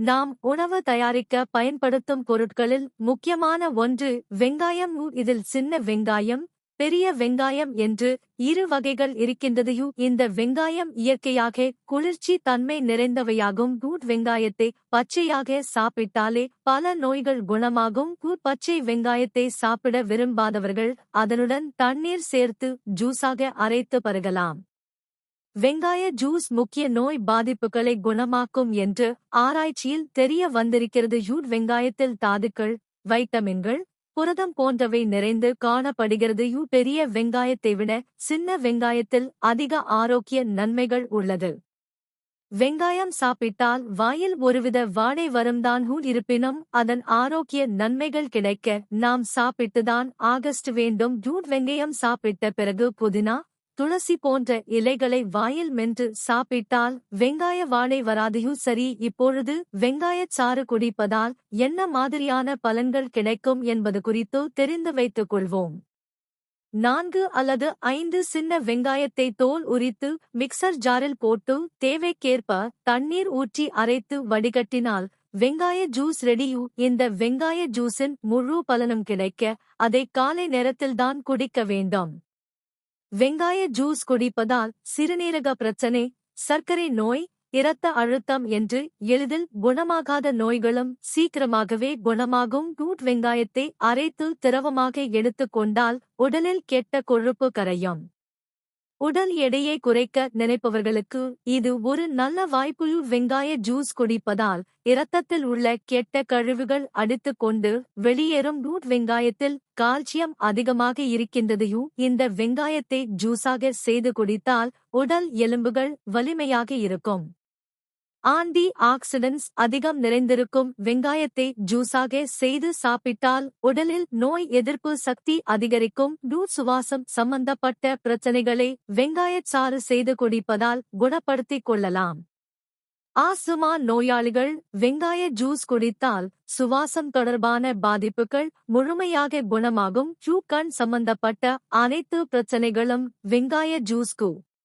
நாம் உணவு தயாரிக்க பயன்படுத்தும் பொருட்களில் முக்கியமான ஒன்று வெங்காயம். இதில் சின்ன வெங்காயம், பெரிய வெங்காயம் என்று இரு வகைகள் இருக்கின்றது. இந்த வெங்காயம் இயற்கையாக குளிர்ச்சி தன்மை நிறைந்தவையாகும். வெங்காயத்தை பச்சையாக சாப்பிட்டாலே பல நோய்கள் குணமாகும். பச்சை வெங்காயத்தை சாப்பிட விரும்பாதவர்கள் அதனுடன் தண்ணீர் சேர்த்து ஜூஸாக அரைத்து பருகலாம். வெங்காய ஜூஸ் முக்கிய நோய் பாதிப்புகளை குணமாக்கும் என்று ஆராய்ச்சியில் தெரிய வந்திருக்கிறது. வெங்காயத்தில் தாதுக்கள், வைட்டமின்கள், புரதம் போன்றவை நிறைந்து காணப்படுகிறது. பெரிய வெங்காயத்தை விட சின்ன வெங்காயத்தில் அதிக ஆரோக்கிய நன்மைகள் உள்ளது. வெங்காயம் சாப்பிட்டால் வாயில் ஒருவித வாடை வரும்தான். இருப்பினும் அதன் ஆரோக்கிய நன்மைகள் கிடைக்க நாம் சாப்பிட்டுதான் ஆகஸ்ட் வேண்டும். வெங்காயம் சாப்பிட்ட பிறகு புதினா, துளசி போன்ற இலைகளை வாயில் மென்று சாப்பிட்டால் வெங்காய வாடை வராது. சரி, இப்பொழுது வெங்காயச் சாறு குடிப்பதால் என்ன மாதிரியான பலன்கள் கிடைக்கும் என்பது குறித்து தெரிந்து வைத்துக் கொள்வோம். 4 அல்லது 5 சின்ன வெங்காயத்தை தோல் உரித்து மிக்சர் ஜாரில் போட்டு தேவைக்கேற்ப தண்ணீர் ஊற்றி அரைத்து வடிகட்டினால் வெங்காய ஜூஸ் ரெடி. இந்த வெங்காய ஜூஸின் முழு பலனும் கிடைக்க அதை காலை நேரத்தில்தான் குடிக்க வேண்டும். வெங்காய ஜூஸ் குடிப்பதால் சிறுநீரக பிரச்சனை, சர்க்கரை நோய், இரத்த அழுத்தம் என்று எளிதில் குணமாகாத நோய்களும் சீக்கிரமாகவே குணமாகும். வெங்காயத்தை அரைத்து திரவமாக எடுத்துக்கொண்டால் உடலில் கெட்ட கொழுப்பு கரையும். உடல் எடையை குறைக்க நினைப்பவர்களுக்கு இது ஒரு நல்ல வாய்ப்பு. வெங்காய ஜூஸ் குடிப்பதால் இரத்தத்தில் உள்ள கெட்ட கழிவுகள் அடித்துக் கொண்டு வெளியேறும். வெங்காயத்தில் கால்சியம் அதிகமாக இருக்கின்றது. இந்த வெங்காயத்தை ஜூஸாக செய்து குடித்தால் உடல் எலும்புகள் வலிமையாக இருக்கும். ஆன்டி ஆக்சிடென்ட்ஸ் அதிகம் நிறைந்திருக்கும் வெங்காயத்தை ஜூஸாக செய்து சாப்பிட்டால் உடலில் நோய் எதிர்ப்பு சக்தி அதிகரிக்கும். சுவாசம் சம்பந்தப்பட்ட பிரச்சனைகளை வெங்காயச் சாறு செய்து குடிப்பதால் குணப்படுத்திக் கொள்ளலாம். ஆஸ்துமா நோயாளிகள் வெங்காய ஜூஸ் குடித்தால் சுவாசம் தொடர்பான பாதிப்புகள் முழுமையாக குணமாகும். கண் சம்பந்தப்பட்ட அனைத்து பிரச்சனைகளும் வெங்காய ஜூஸ்க்கு